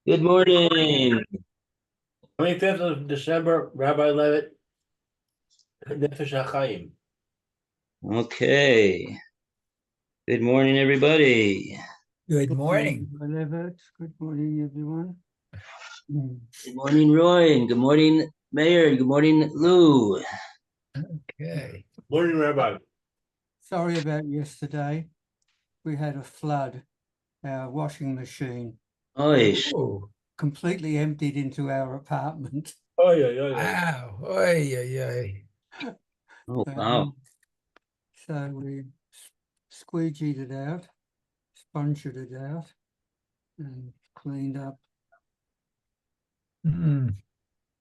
Good morning. 25th of December, Rabbi Levitt, Nefesh Hachaim. Okay. Good morning, everybody. Good morning. Levitt. Good morning, everyone. Good morning, Roy, and good morning, Mayor, and good morning, Lou. Okay. Morning, Rabbi. Sorry about yesterday. We had a flood. Our washing machine Oi, Oh, completely emptied into our apartment. Oh, yeah. wow. Oy, oy, oy. oh, wow. So we squeegeed it out, sponged it out, and cleaned up. Mm,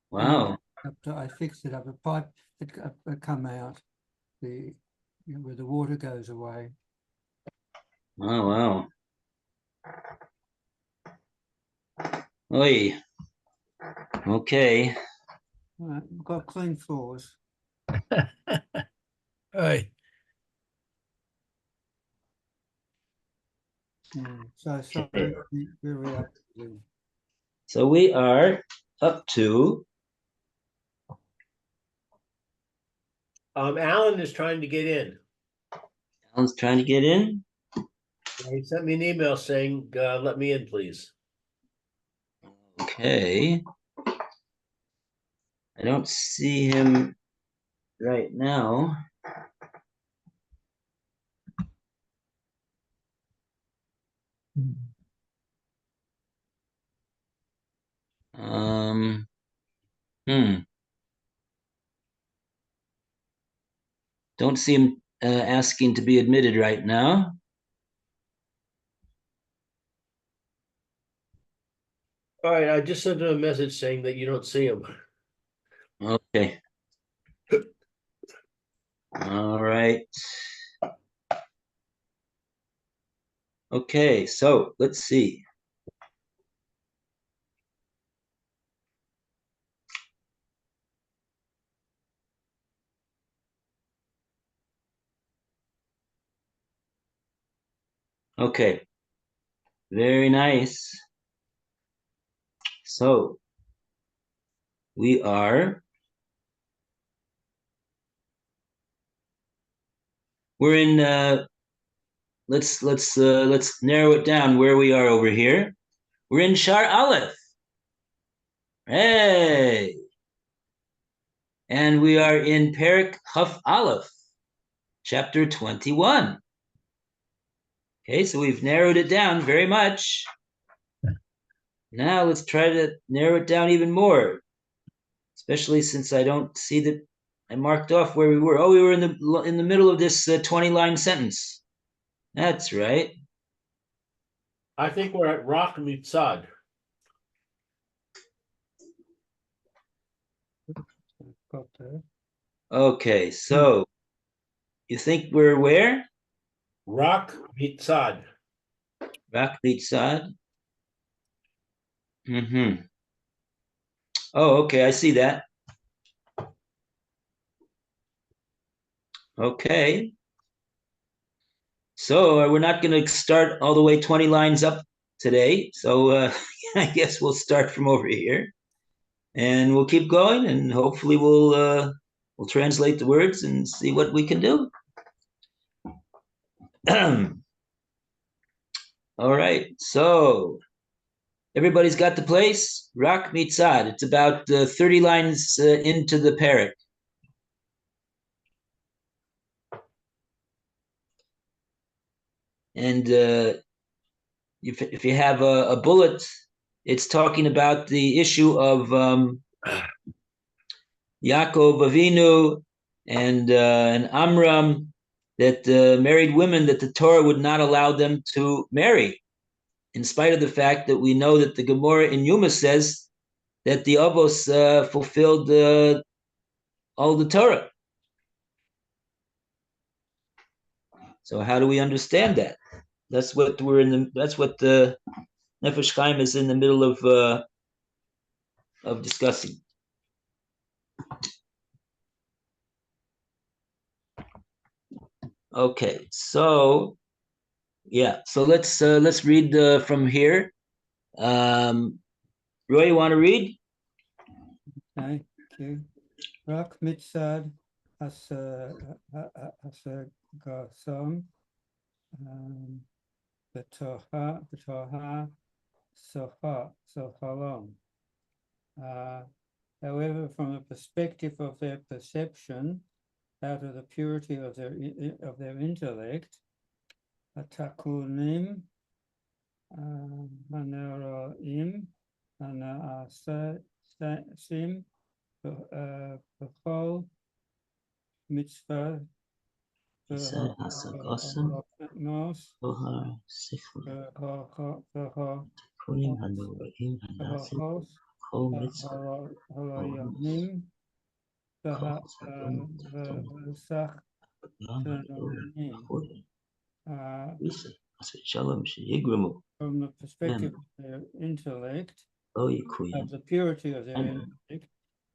Wow. I fixed it up. A pipe had come out. Where the water goes away. Wow, wow. Oi. Okay. We've got clean floors. oy. So sorry, where we up to. So we are up to, Alan is trying to get in. Alan's trying to get in. He sent me an email saying, let me in, please. Okay. I don't see him right now. Um, hmm. Don't see him asking to be admitted right now. All right, I just sent him a message saying that you don't see him. Okay. All right. Okay, so let's see. Okay, very nice. So we are, we're in, let's narrow it down where we are over here. We're in Shar Aleph. Hey. And we are in Perek Chaf Aleph, chapter 21. Okay, so we've narrowed it down very much. Now let's try to narrow it down even more, especially since I don't see that I marked off where we were. Oh, we were in the middle of this 20-line sentence. That's right. I think we're at Rock Mitzad. Got there. Okay, so you think we're where? Rock Mitzad. Rak Mitzad. Mm-hmm. Oh, okay, I see that. Okay. So we're not going to start all the way 20 lines up today. So I guess we'll start from over here, and we'll keep going, and hopefully we'll translate the words and see what we can do. All right. So everybody's got the place. Rak Mitzad. It's about 30 lines into the parak. And if you have a bullet, it's talking about the issue of Yaakov Avinu and Amram, that married women that the Torah would not allow them to marry, in spite of the fact that we know that the Gemara in Yuma says that the Avos fulfilled all the Torah. So how do we understand that? That's what we're in the. That's what the Nefesh Chaim is in the middle of discussing. Okay, so yeah, so let's read from here. Roy, you want to read? Okay, thank you. Rak mitzad asa garson b'toha sohalom. However, from the perspective of their perception, out of the purity of their intellect, atakunim hanaroim hanaasim b'chol mitzvah Isa hasagosam nos ohar siflim kunim hanoraim hanasim kol mitzvah harayanim kol sadom tatum v'sach yam hador tanonim. chodim isa asvit shalom sheyigramu From the perspective of their intellect, lo yikuyim of the purity of their intellect,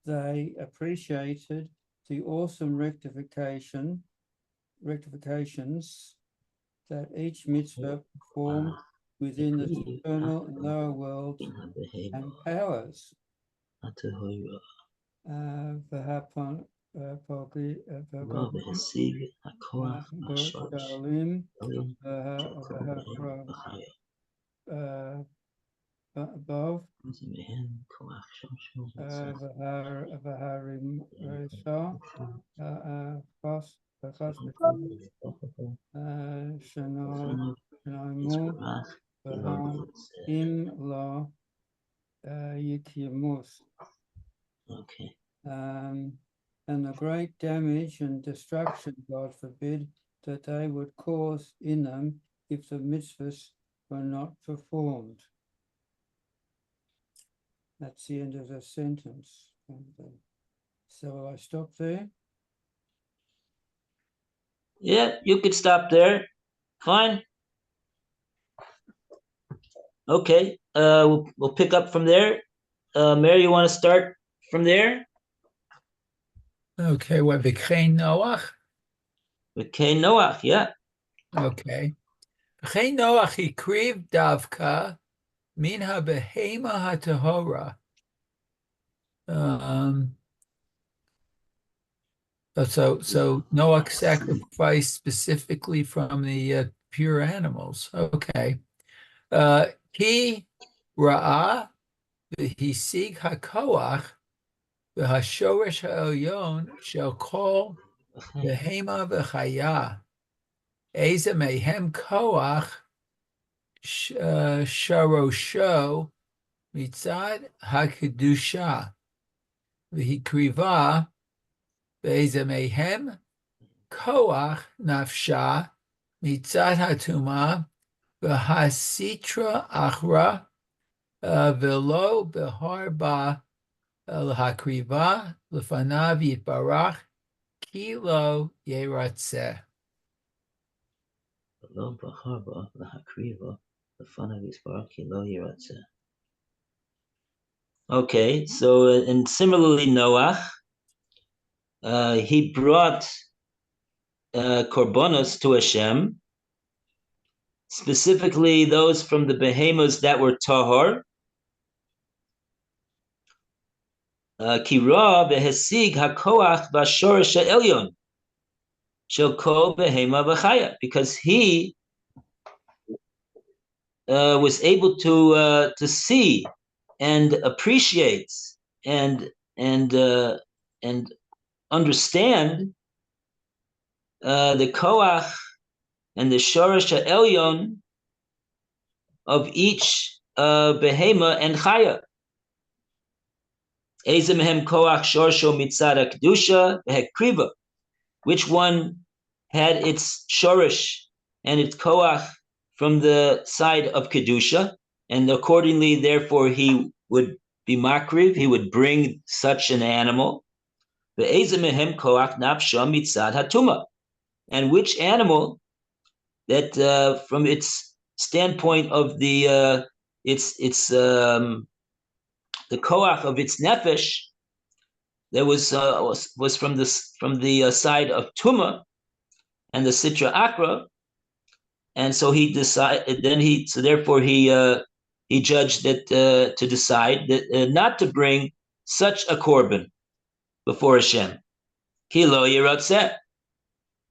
they appreciated the awesome rectifications that each mitzvah performed within the supernal and lower worlds and powers. והשיג הכוח מהשורש עליון above זה מהם כוח שורשו והרימרסה שנעמו והאם לא יקימוס. Okay. And the great damage and destruction, God forbid, that they would cause in them if the mitzvahs were not performed. That's the end of the sentence. So I stop there. Yeah, you could stop there. Fine. Okay. We'll pick up from there. Mary, you want to start from there? Okay, well, V'chein Noach. Okay, Noach, yeah. Okay. V'chein Noach hikriv davka min ha-behema ha-tahora. So Noach sacrificed specifically from the pure animals. Okay. Ki ra'ah v'hisig hakoach v'hashoresh ha'elyon shel kol behema v'chaya eza mehem koach sharosho mitzad hakedusha v'hikriva v'eza mehem koach nafsha mitzad hatuma v'hasitra achra v'lo b'harba l'hakriva l'fanav yitbarach ki lo yeratzeh. Lo b'harba l'hakriva l'fanav yitbarach ki lo yeratzeh. Okay, so and similarly Noach, he brought korbanos to Hashem, specifically those from the behemoths that were tahor. Kira behesig hakoach v'shorish ha'elyon shel kol behema v'chaya, because he was able to see and appreciate and understand the koach and the shorish ha'elyon of each behema and chaya. Ezemhem koach shorsho mitzad kedusha v'hekriva, which one had its shorish and its koach from the side of kedusha, and accordingly, therefore, he would be makriv, he would bring such an animal. Ve'ezemhem koach nafsha mitzad hatuma, and which animal that from its standpoint of the koach of its nefesh, there was from the side of tuma and the sitra akra, and so he decided. Therefore he he judged that to decide that not to bring such a korban before Hashem. Kilo yiratzeh,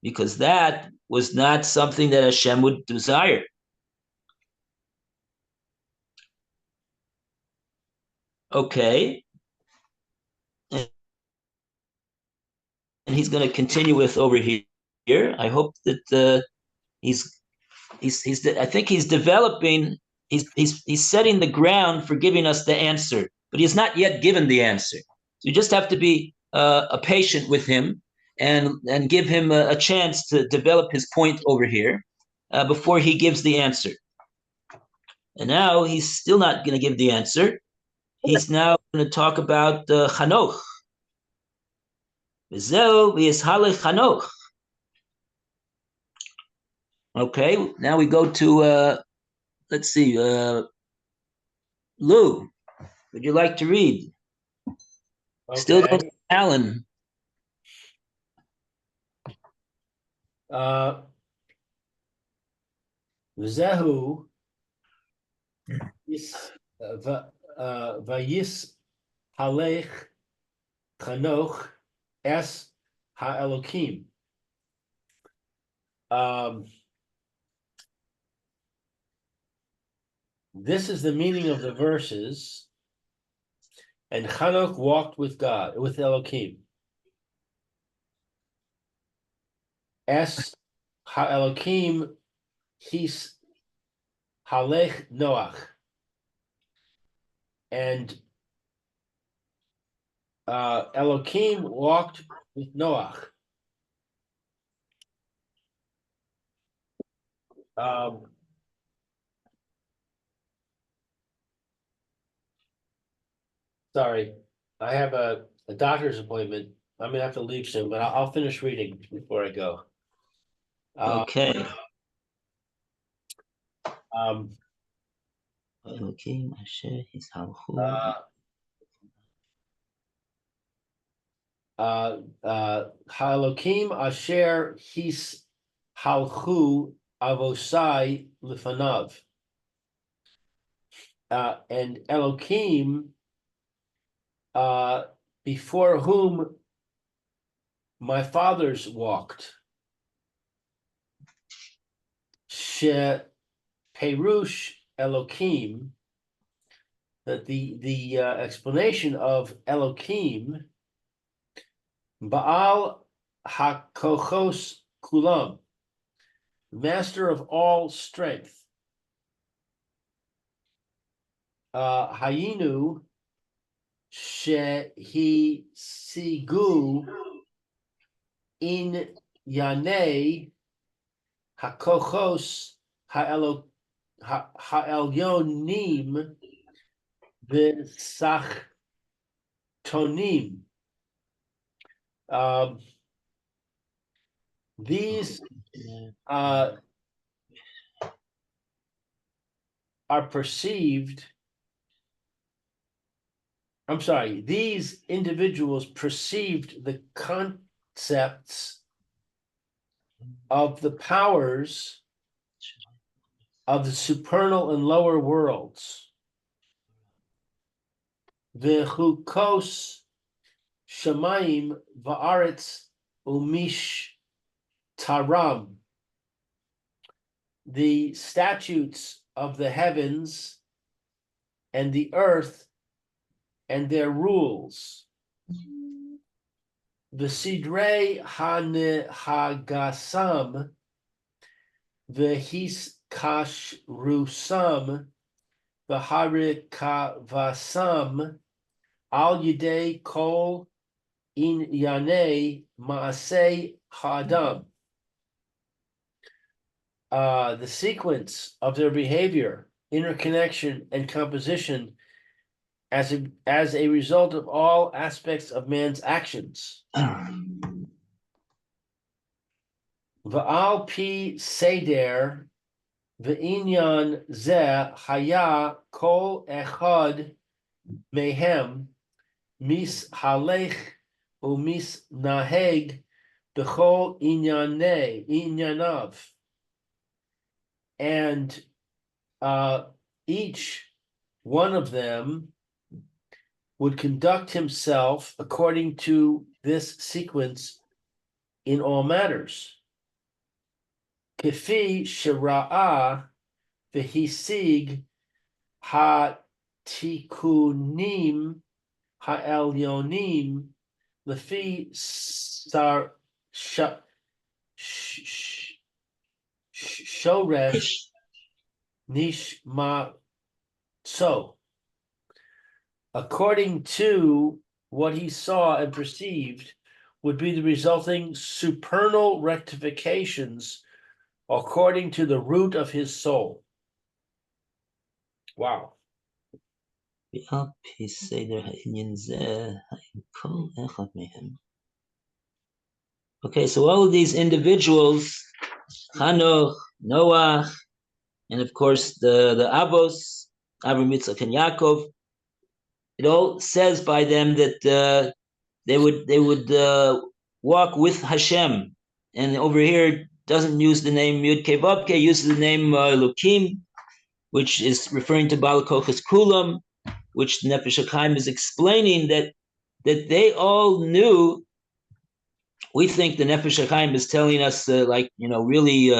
because that was not something that Hashem would desire. Okay. And he's going to continue with over here. I hope that he's I think he's developing, he's setting the ground for giving us the answer, but he's not yet given the answer. So you just have to be a patient with him and give him a chance to develop his point over here before he gives the answer. And now he's still not going to give the answer. He's now going to talk about Chanoch. Chanoch. Okay, now we go to, let's see, Lou, would you like to read? Okay. Still don't see Alan. Zehu vayis halech chanoch es ha'elokim. This is the meaning of the verses. And Chanoch walked with God, with Elokim. Es ha'elokim his halech Noach. And Elokim walked with Noach. Sorry, I have a doctor's appointment. I'm gonna have to leave soon, but I'll finish reading before I go. Okay. Halokim asher his halchu avosai lefanav. And Elokim, before whom my fathers walked. She Perush Elokim, that the explanation of Elokim, Baal HaKochos Kulam, master of all strength. Hayinu Shehi Sigu in Yanei HaKochos Ha'elyonim V'Sachtonim. These are perceived. I'm sorry, these individuals perceived the concepts of the powers of the supernal and lower worlds. V'chukos shamayim va'aretz umish taram. The statutes of the heavens and the earth and their rules. The sidrei hagasam, the hiskashrusam, the harikavasam, al yidei kol in yanei maasei hadam. The sequence of their behavior, interconnection, and composition as a result of all aspects of man's actions. Va'al pi seder v'inyan zeh haya kol echad mehem mis halech umis naheg b'chol inyanav. And each one of them would conduct himself according to this sequence in all matters. Kefi shera'a v'hisig ha-tikunim ha-elyonim lefi shoresh nishmatso. According to what he saw and perceived would be the resulting supernal rectifications according to the root of his soul. Wow. Okay, so all of these individuals, Chanoch, Noah, and of course the Avos, Avram, Yitzchak, and Yaakov, it all says by them that they would walk with Hashem. And over here it doesn't use the name Yud Kei Vav Kei, uses the name Elokim, which is referring to Baal Kochas Kulam, which Nefesh Hachaim is explaining that they all knew. We think the Nefesh Hachaim is telling us really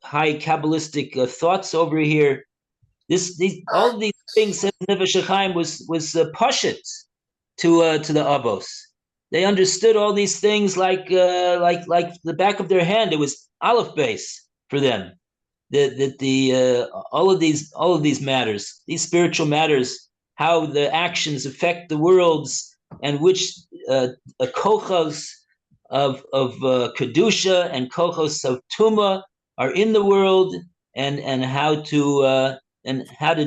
high Kabbalistic thoughts over here. All of these things said Nefesh Hachaim was pashut to the Avos. They understood all these things like the back of their hand. It was aleph base for them. All of these matters, these spiritual matters, how the actions affect the worlds, and which kochos of kedusha and kochos of tuma are in the world, and how to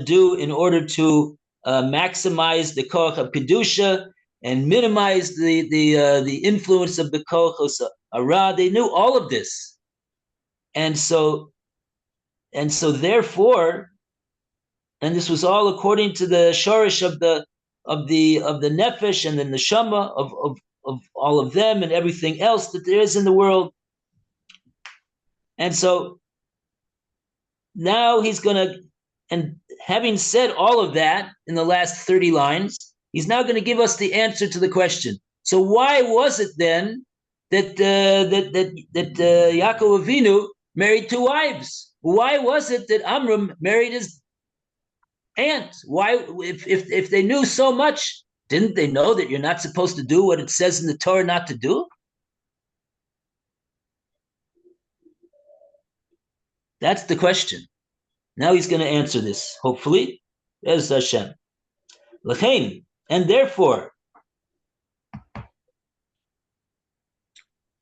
do in order to maximize the koch of kedusha and minimize the influence of the kochos ara. They knew all of this, and so therefore, and this was all according to the shorish of the nefesh and the neshama of all of them and everything else that there is in the world. And so now he's gonna, and having said all of that in the last 30 lines, he's now going to give us the answer to the question. So why was it then that Yaakov Avinu married 2 wives? Why was it that Amram married his aunt? Why, if they knew so much, didn't they know that you're not supposed to do what it says in the Torah not to do? That's the question. Now he's going to answer this, hopefully. There's Hashem. L'chein, and therefore,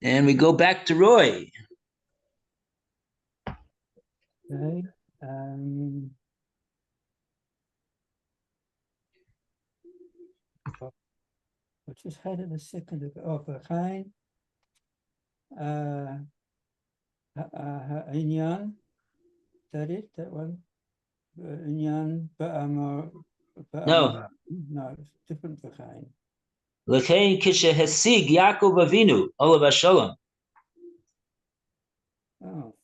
and we go back to Roy. Okay. I just had it a second ago. Oh, Hahaim. Inyan. Is that it? That one? Inyan. No. No, it's different Hahaim. L'chein kishehesig Yaakov Avinu olav hashalom. Oh.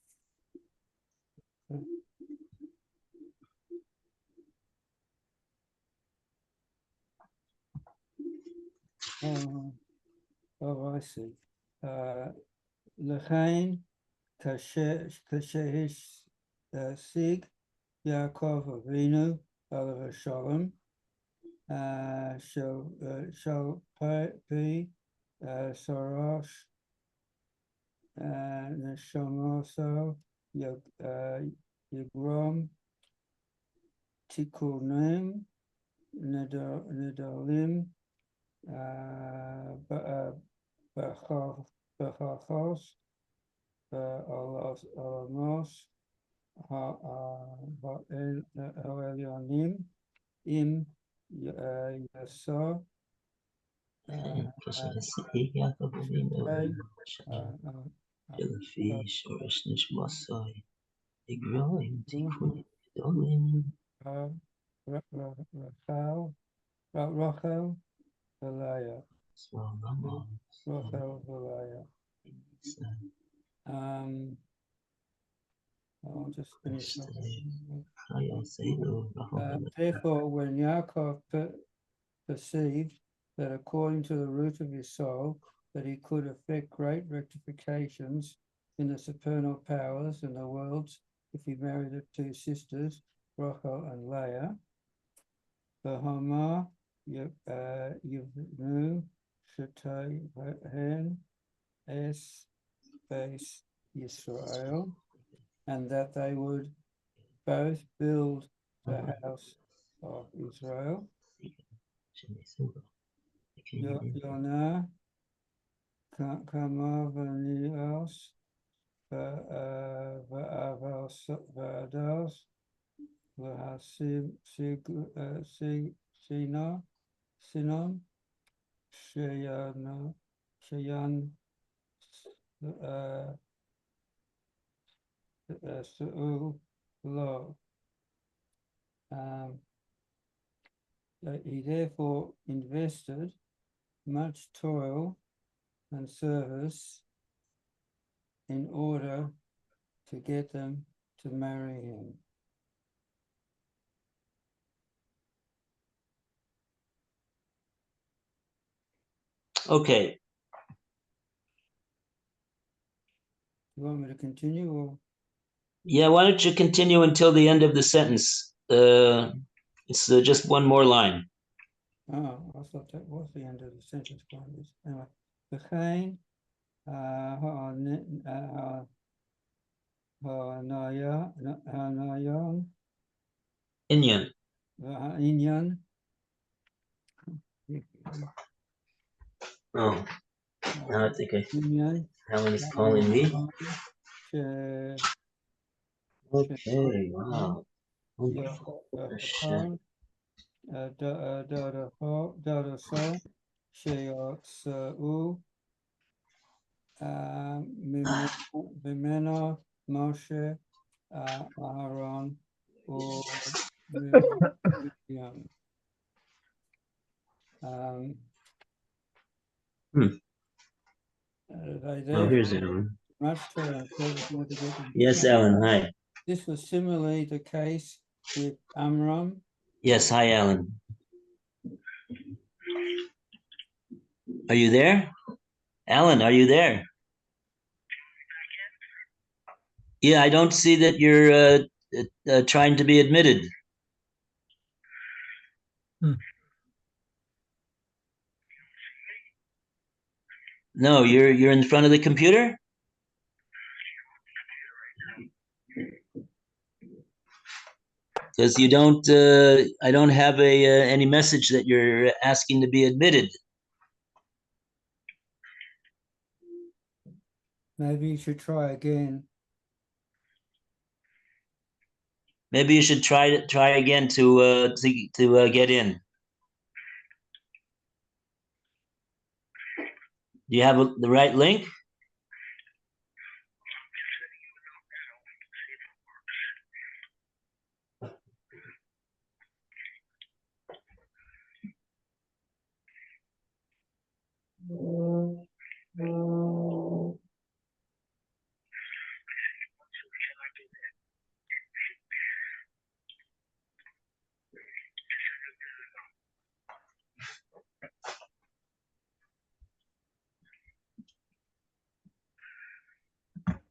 Oh, I see. L'chein kishehesig Yaakov Avinu olav hashalom. Shall be Sorosh Neshamoso Yigrom Tikunim Nedalim Bechachos Olamos Ha'elyonim Im Yasor Kishehesig Yaakov Avinu olav hashalom. Lefi shorish nishmasai igroim tikunim gedolim. Rachel Velaya. Rachel Velaya. I'll just finish off. Uh, Therefore, when Yaakov perceived that according to the root of his soul, that he could effect great rectifications in the supernal powers and the worlds if he married the two sisters, Rachel and Leah, the Hamar Yivnu Shetahen Es Base Yisrael, and that they would both build the house of Israel. Yonah Kama Vanios Va'adas Sinon Shayan Su'ul Lo. He therefore invested much toil and service in order to get them to marry him. Okay. You want me to continue or? Yeah, why don't you continue until the end of the sentence? It's just one more line. Oh, I thought that was the end of the sentence. Anyway, Hahaim Hanayon Inyan. Inyan. Oh, now I think Inyan. Helen is calling me. She- Okay, wow. Yahon, Dada So, Sheyot Sa'u, Bimena, Moshe, Aaron, or Miriam. Oh, here's Ellen. Much toil and service in order to get them. Yes, Ellen, hi. This was similarly the case with Amram. Yes, hi, Alan. Are you there? Alan, are you there? Yeah, I don't see that you're trying to be admitted. No, you're in front of the computer? Because you don't, I don't have any message that you're asking to be admitted. Maybe you should try again. Maybe you should try again to get in. Do you have the right link?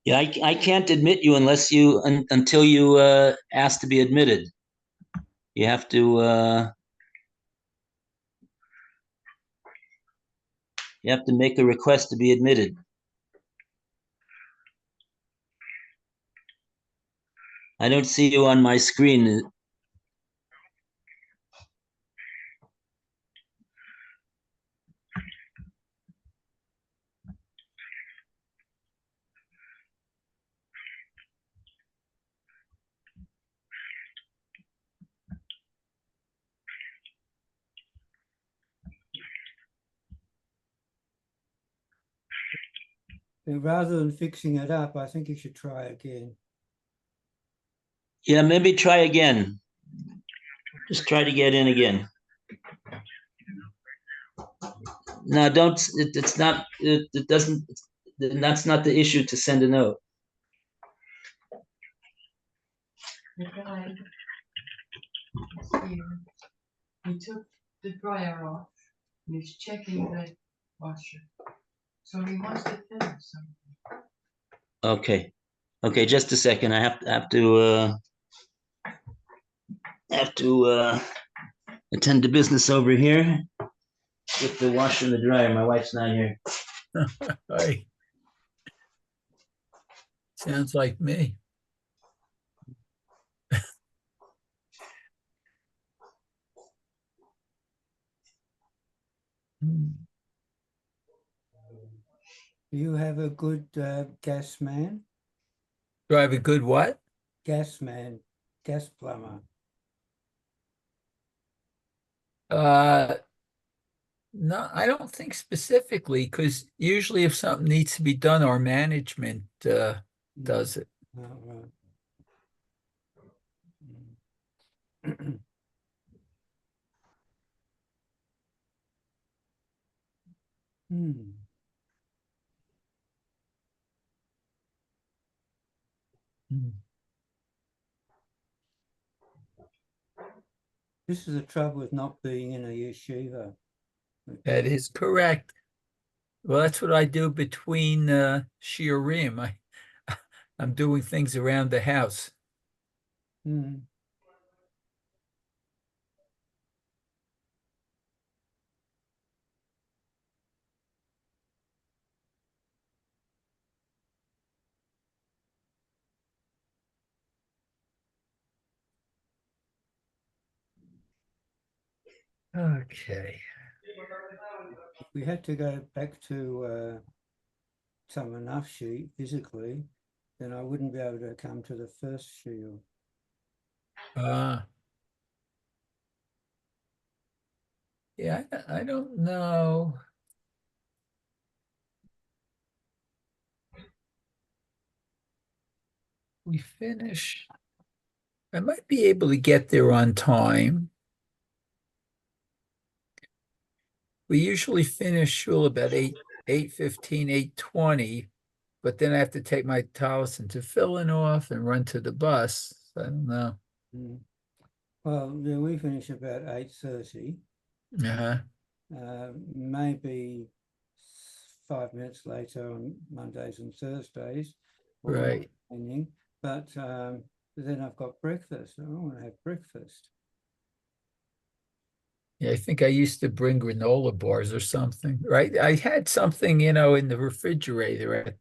Yeah, I can't admit you unless until you ask to be admitted. You have to make a request to be admitted. I don't see you on my screen. Rather than fixing it up, I think you should try again. Yeah, maybe try again. Just try to get in again. No, don't. It's not. It doesn't. That's not the issue to send a note. the guy is here. He took the dryer off. He's checking the washer. So he wants to finish something. Okay, just a second. I have to attend to business over here with the washer and the dryer. My wife's not here. Hey. Sounds like me. Do you have a good gas man? Do I have a good what? Gas man, gas plumber. No, I don't think specifically, because usually if something needs to be done, our management does it. Oh, right. Hmm. This is the trouble with not being in a yeshiva. That is correct. Well, that's what I do between shiurim. I'm doing things around the house. Hmm. Okay. If we had to go back to Tamanafshi physically, then I wouldn't be able to come to the first shiur. Yeah, I don't know. We finish. I might be able to get there on time. We usually finish shul about 8:15, 8:20, but then I have to take my talis and tefillin off and run to the bus. I don't know. Hmm. Well, yeah, we finish about 8:30. Uh-huh. Maybe 5 minutes later on Mondays and Thursdays. Right. But then I've got breakfast. I want to have breakfast. Yeah, I think I used to bring granola bars or something, right? I had something, in the refrigerator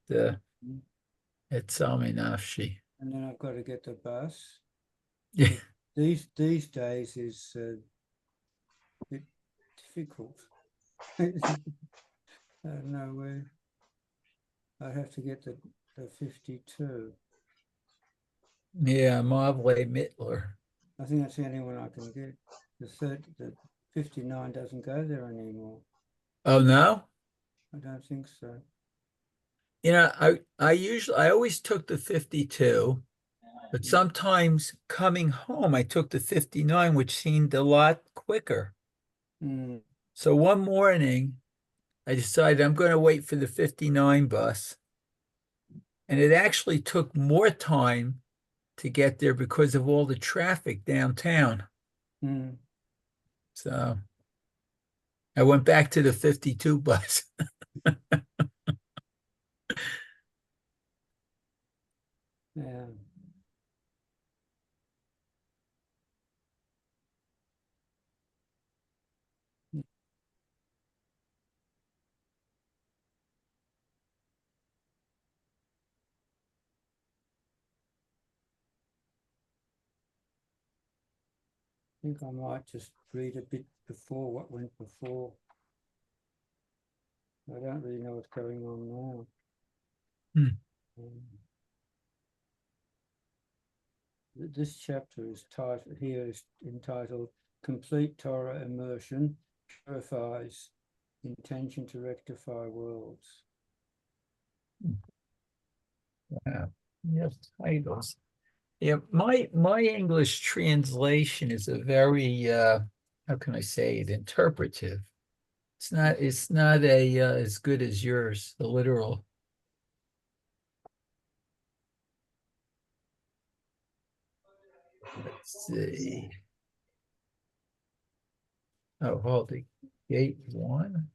at Salmi Nafshi. And then I've got to get the bus. Yeah. These days is a bit difficult. I don't know where. I have to get the 52. Yeah, Mavle Mittler. I think that's the only one I can get. The 59 doesn't go there anymore. Oh, no? I don't think so. I always took the 52, but sometimes coming home, I took the 59, which seemed a lot quicker. Mm. So one morning, I decided I'm going to wait for the 59 bus. And it actually took more time to get there because of all the traffic downtown. Mm. So I went back to the 52 bus. Yeah. I think I might just read a bit before what went before. I don't really know what's going on now. This chapter is entitled Complete Torah Immersion Purifies Intention to Rectify Worlds. Wow. Yes, titles. Yeah, my English translation is a very how can I say it, interpretive. It's not as good as yours, the literal. Let's see. Oh, hold it. Gate 1.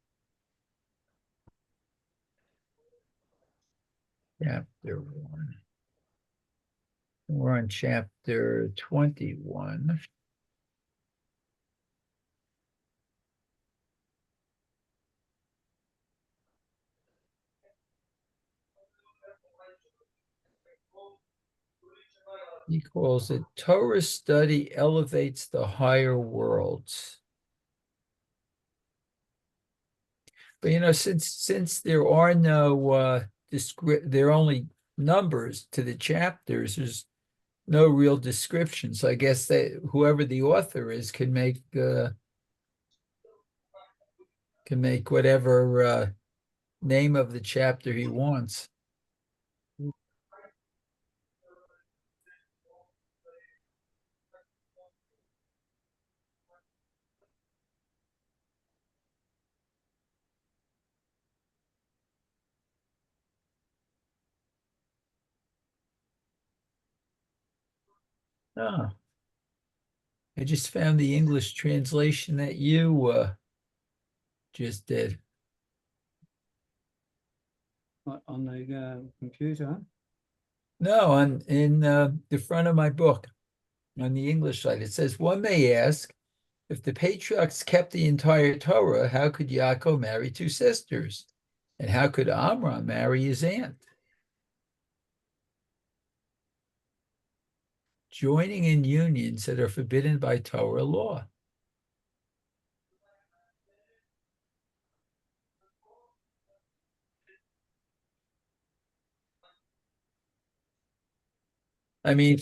Chapter 1. We're on chapter 21. He calls it Torah study elevates the higher worlds. But since there are no there are only numbers to the chapters, there's no real description. So I guess that whoever the author is can make whatever name of the chapter he wants. Oh, I just found the English translation that you just did. On the computer. No, in the front of my book, on the English side, it says, one may ask, if the patriarchs kept the entire Torah, how could Yaakov marry two sisters? And how could Amram marry his aunt? Joining in unions that are forbidden by Torah law. I mean,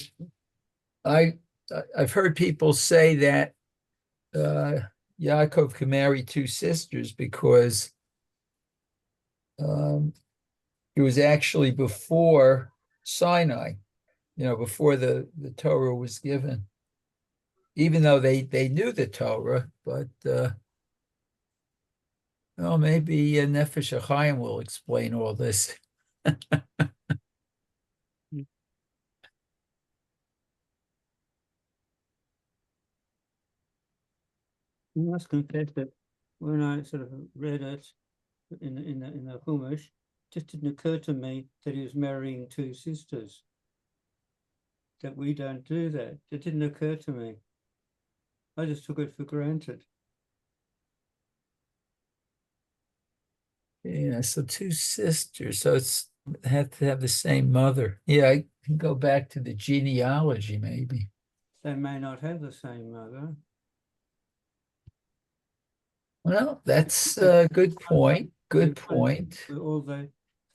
I've heard people say that Yaakov can marry two sisters because it was actually before Sinai, before the Torah was given. Even though they knew the Torah, but well, maybe Nefesh Hahaim will explain all this. I must confess that when I sort of read it in the Chumash, it just didn't occur to me that he was marrying two sisters. That we don't do that. It didn't occur to me. I just took it for granted. Yeah, so two sisters. So it's have to have the same mother. Yeah, I can go back to the genealogy, maybe. They may not have the same mother. Well, that's a good point. Good point. Or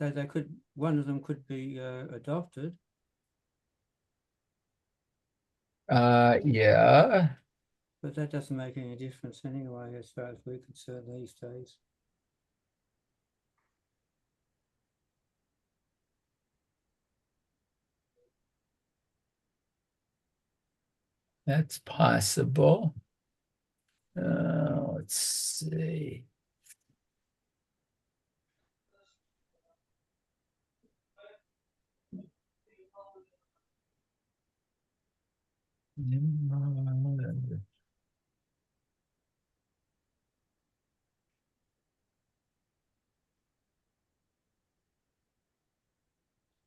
they could, one of them could be adopted. Yeah. But that doesn't make any difference anyway, as far as we're concerned these days. That's possible. Let's see. Nimrod.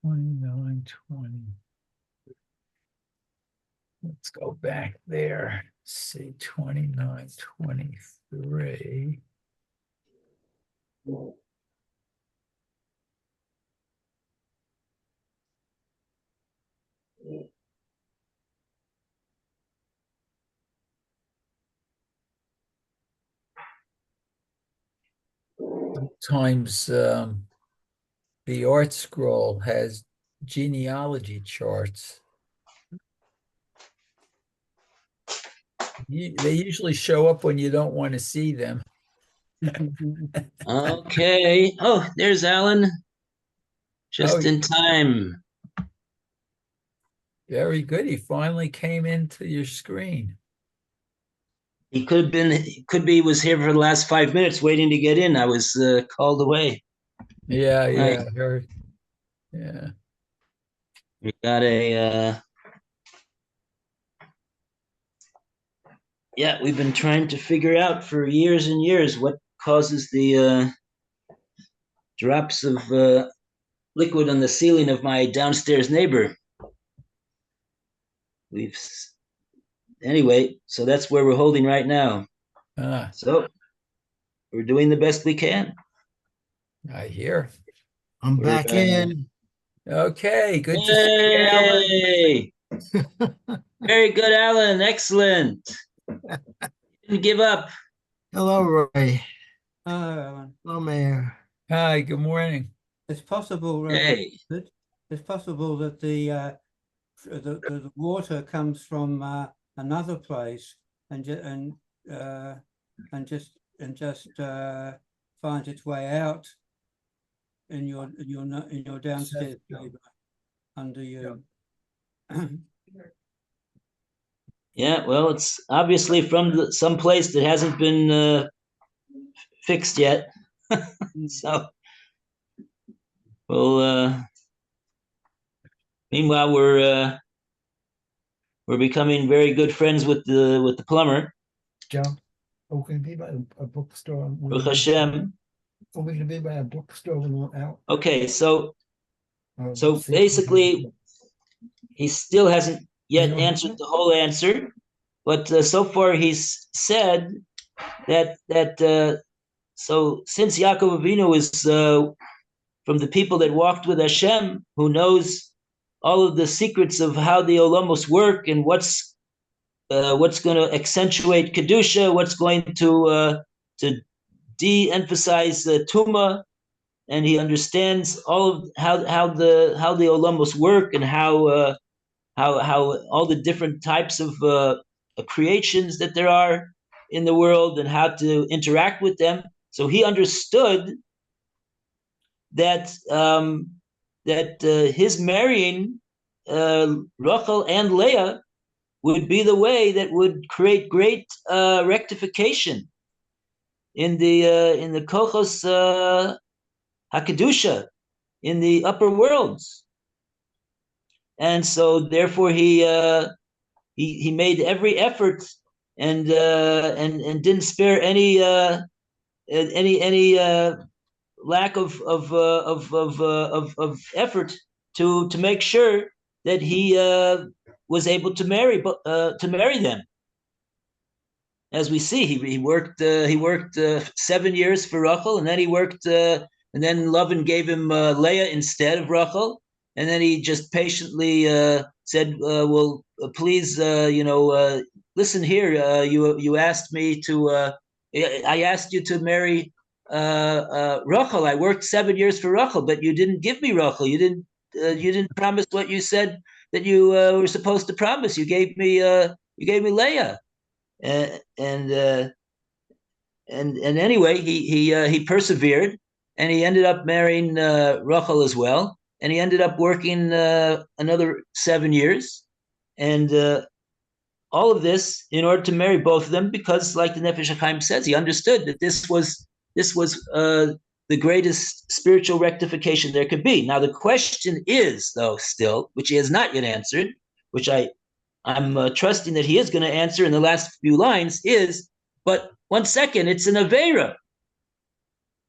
29:20. Let's go back there. See 29:23. Sometimes the art scroll has genealogy charts. They usually show up when you don't want to see them. Okay. Oh, there's Alan. Just Oh, in time. very good. He finally came into your screen. He could be was here for the last 5 minutes waiting to get in. I was called away. Yeah, Right. I heard. Yeah. We got a Yeah, we've been trying to figure out for years and years what causes the drops of liquid on the ceiling of my downstairs neighbor. Anyway, so that's where we're holding right now. So we're doing the best we can. I hear. I'm We're, back in. Okay, good to see you, Alan. Yay! Very good, Alan. Excellent. Didn't give up. Hello, Roy. Alan, Hello, Mayor. Hi, good morning. it's possible, Hey. it's possible that the water comes from another place and just finds its way out in your downstairs chamber under you. Yeah, well, it's obviously from some place that hasn't been fixed yet. So, well, meanwhile, we're becoming very good friends with the plumber. John, are we going to be by a bookstore? Baruch Hashem. Are we going to be by a bookstore when we're out? Okay, so We'll see. basically, he still hasn't yet You know, answered the whole answer, but so far he's said that so since Yaakov Avinu is from the people that walked with Hashem, who knows all of the secrets of how the olamos work and what's going to accentuate kedusha, what's going to de-emphasize tuma, and he understands all of how the olamos work and how all the different types of creations that there are in the world and how to interact with them. So he understood that his marrying Rachel and Leah would be the way that would create great rectification in the kochos hakedusha in the upper worlds, and so therefore he made every effort and didn't spare any lack of effort to make sure that he was able to marry them. As we see, he worked 7 years for Rachel, and then he worked and then Lavan gave him Leah instead of Rachel, and then he just patiently said, "Well, please, listen here. You asked me to. I asked you to marry Rachel. I worked 7 years for Rachel, but you didn't give me Rachel. You didn't promise what you said that you were supposed to promise. You gave me Leah." And anyway, he persevered, and he ended up marrying Rachel as well, and he ended up working another 7 years, and all of this in order to marry both of them, because, like the Nefesh Hahaim says, he understood that this was the greatest spiritual rectification there could be. Now the question is, though, still, which he has not yet answered, which I'm trusting that he is going to answer in the last few lines, is, but 1 second, it's an Aveira.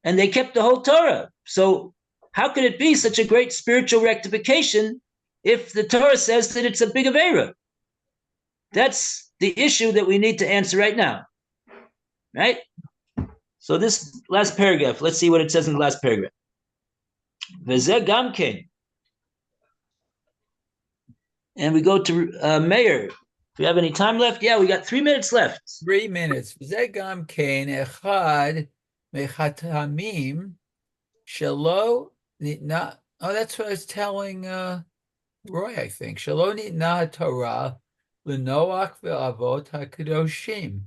And they kept the whole Torah. So how could it be such a great spiritual rectification if the Torah says that it's a big Aveira? That's the issue that we need to answer right now. Right? So this last paragraph, let's see what it says in the last paragraph. V'zeh gamkein. And we go to Mayor. Do we have any time left? Yeah, we got 3 minutes left. 3 minutes. V'zeh gamkein echad mechatamim shelo nitna. Oh, that's what I was telling Roy, I think. Shelo nitna Torah l'noach ve'avot hakadoshim.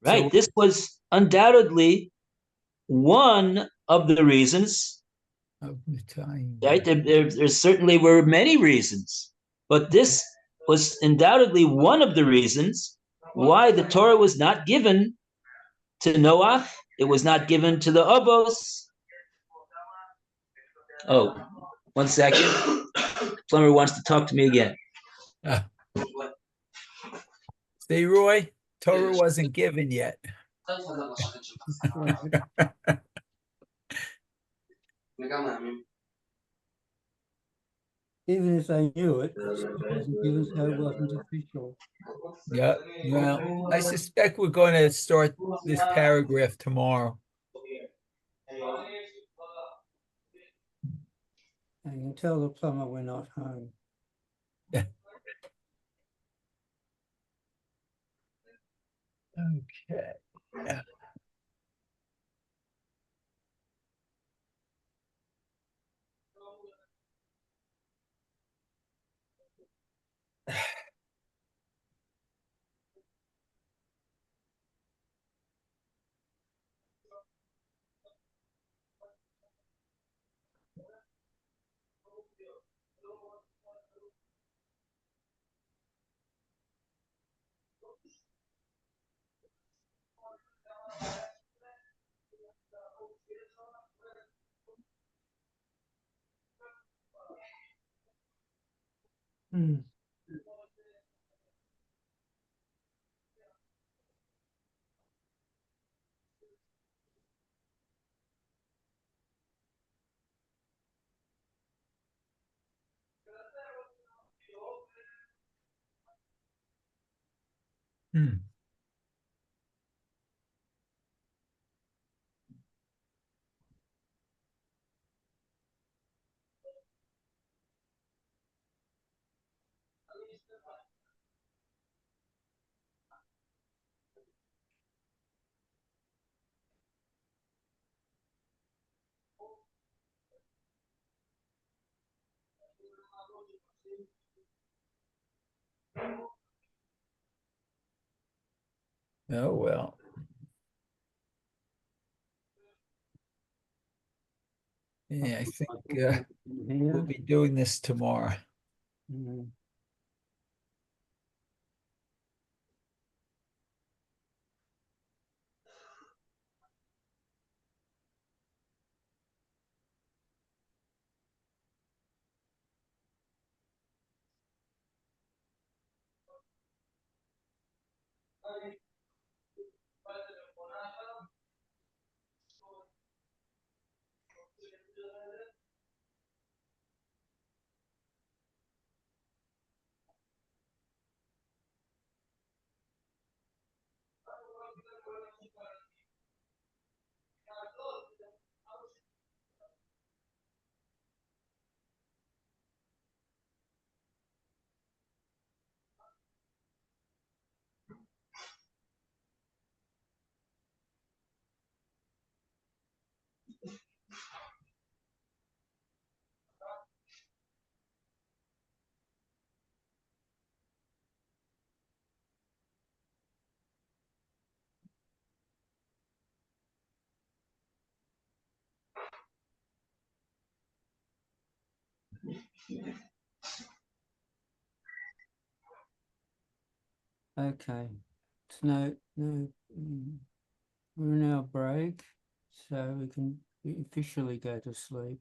Right. So, this was undoubtedly one of the reasons. Right. There certainly were many reasons, but this was undoubtedly one of the reasons why the Torah was not given to Noach. It was not given to the Avos. Oh, 1 second. Plumber wants to talk to me again. See, Roy, Torah wasn't given yet. Even if they knew it, it still wasn't given, so it wasn't official. Yeah, well, I suspect we're going to start this paragraph tomorrow. And you can tell the plumber we're not home. Okay. Hmm. Hmm. Oh, well. Yeah, I think we'll be doing this tomorrow. Hmm. Okay. It's we're in our break, so we can officially go to sleep.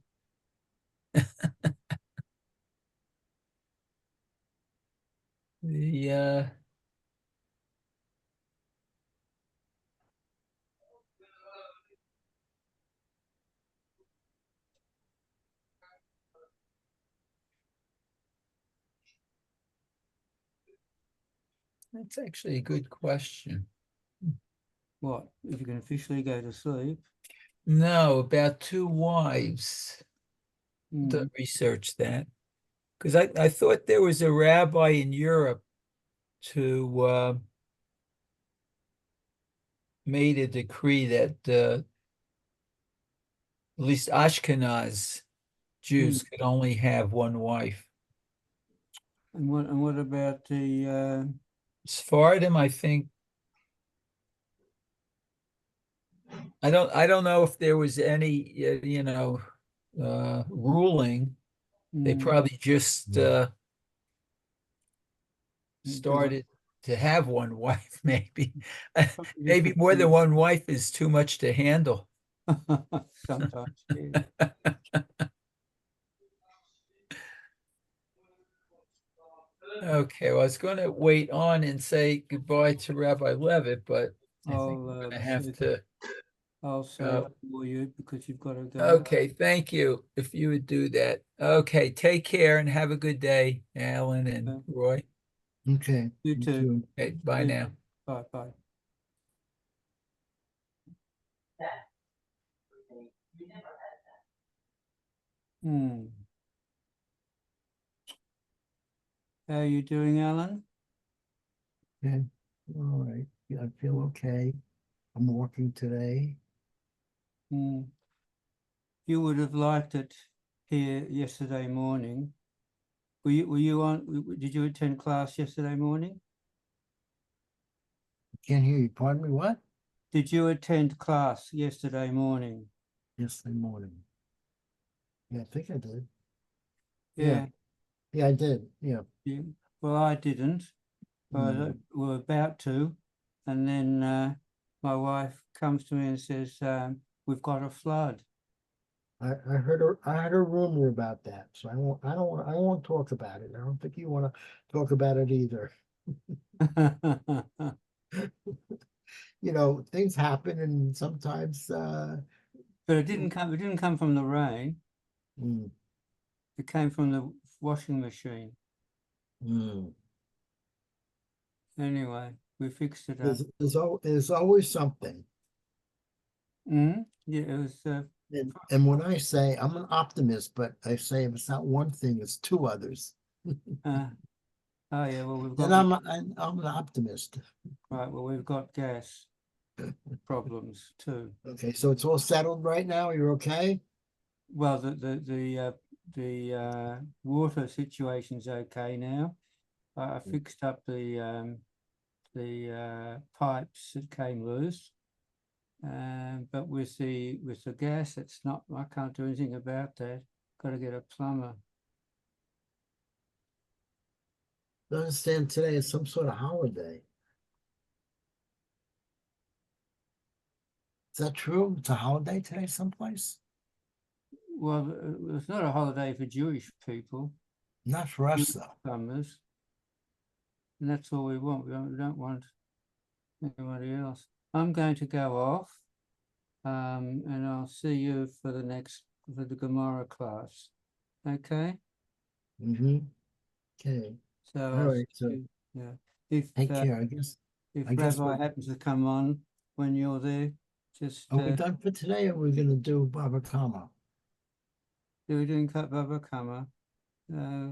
The that's actually a good question. What, if you can officially go to sleep? No, about two wives. To Hmm. research that because I thought there was a rabbi in Europe who made a decree that at least Ashkenaz Hmm. Jews could only have one wife. And what about the Sephardim, I think. I don't know if there was any ruling. They hmm, probably just started to have one wife, maybe. probably just Maybe more than one wife is too much to handle. sometimes, yeah. Okay, well, I was going to wait on and say goodbye to Rabbi Levitt, but I think I'll, we're going to say- have to. I'll say for you because you've got to go. Okay, thank you. If you would do that. Okay, take care and have a good day, Alan and Roy. Okay. You too. Okay, bye now. Bye, bye. Hmm. How are you doing, Alan? Okay. All right. Yeah, I feel okay. I'm working today. Hmm. You would have liked it here yesterday morning. Were you on, did you attend class yesterday morning? Can't hear you. Pardon me, what? Did you attend class yesterday morning? Yesterday morning. Yeah, I think I did. Yeah. Yeah, I did. Yeah. Well, I didn't, but Mm. we're about to. And then my wife comes to me and says, we've got a flood. I heard a rumor about that, so I don't want to talk about it. I don't think you want to talk about it either. You know, things happen and sometimes But it didn't come from the rain. mm, It came from the washing machine. mm. Anyway, we fixed it up. There's always something. Yeah, it was And when I say I'm an optimist, but I say if it's not one thing, it's two others. oh yeah, well we've Then got I'm an optimist. right, well we've got gas problems too. Okay, so it's all settled right now. You're okay? Well, the water situation's okay now. I fixed up the pipes that came loose. But with the gas, it's not. I can't do anything about that. Got to get a plumber. I understand today is some sort of holiday. Is that true? It's a holiday today someplace? Well, it's not a holiday for Jewish people, Not for us though. plumbers, and that's all we want. We don't want anybody else. I'm going to go off, and I'll see you for the Gemara class. Okay. Mm-hmm. Okay. So All I'll right. see So you, yeah. If take care. if I guess Rabbi happens to come on when you're there, just are we done for today or are we gonna do Baba Kama? we're doing Baba Kama. I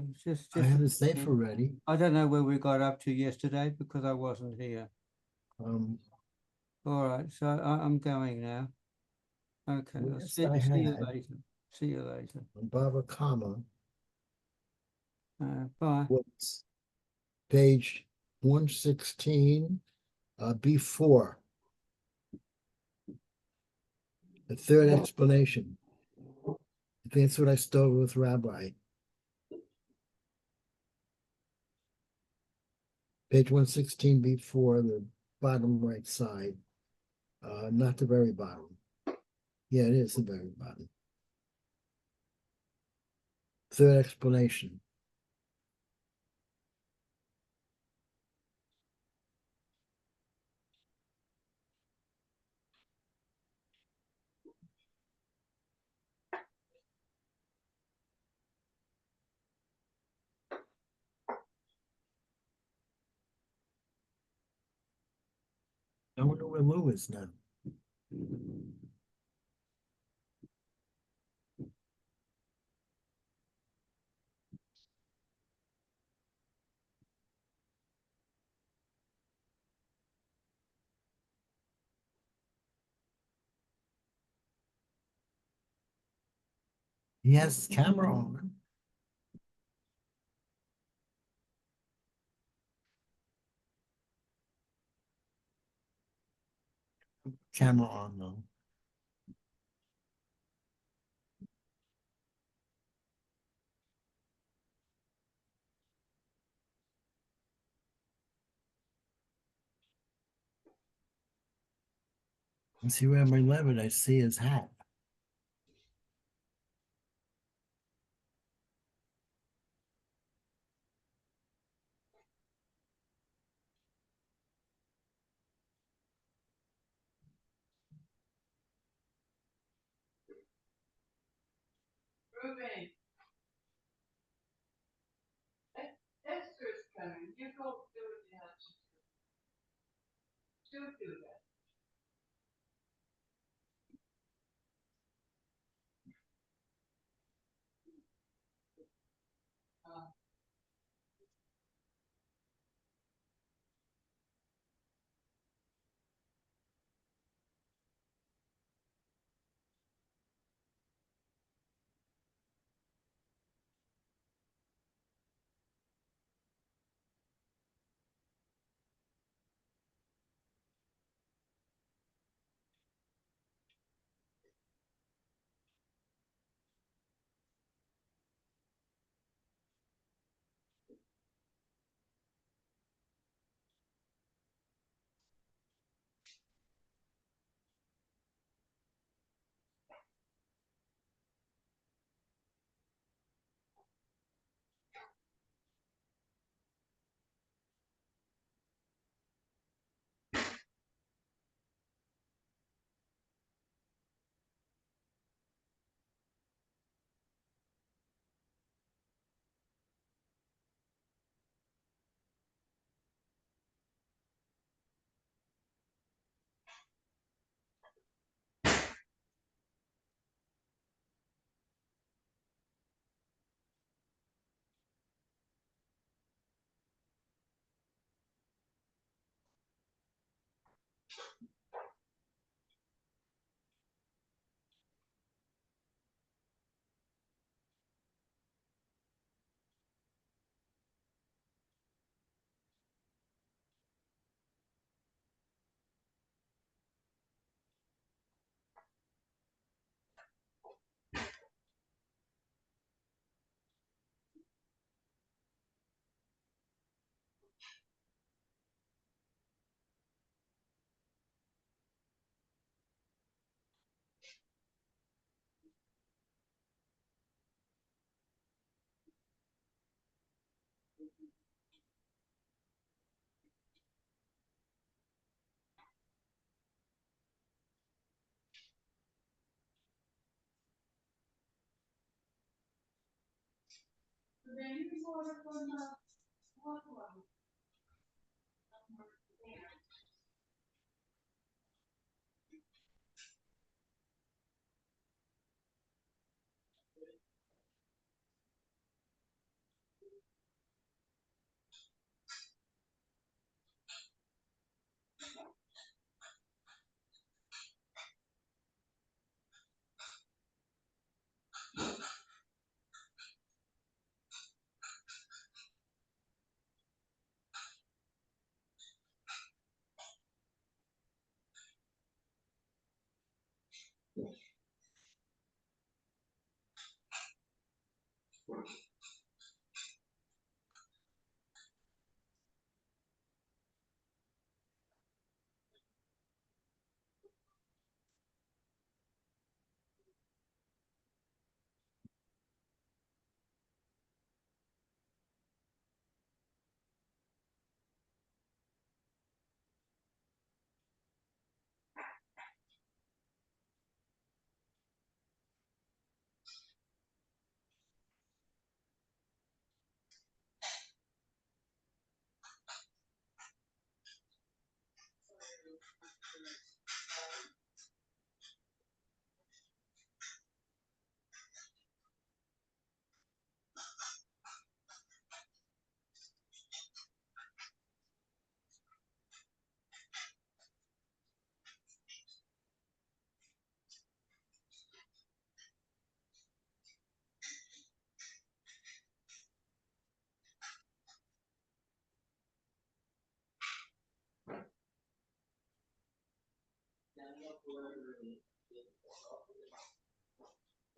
have the safe already. I don't know where we got up to yesterday because I wasn't here. All right, so I'm going now. Okay, I'll Yes, see I you had later. See you later. Baba Kama. Bye. What's page 116, B4. The third explanation. I think that's what I started with Rabbi. Page 116, B4, the bottom right side. Not the very bottom. Yeah, it is the very bottom. Third explanation. I wonder where Lou is now. He has his camera on. Camera on though. I see Rabbi Levitt, I see his hat. Ruben. Esther's coming. You go do what you have to do. Do that.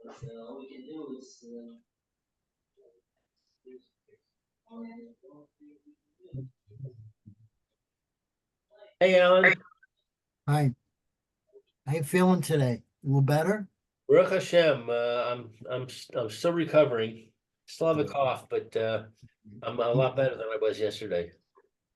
All we can do is. Hey, Alan. Hi. How you feeling today? A little better? Baruch Hashem. I'm still recovering. Still have a cough, but I'm a lot better than I was yesterday.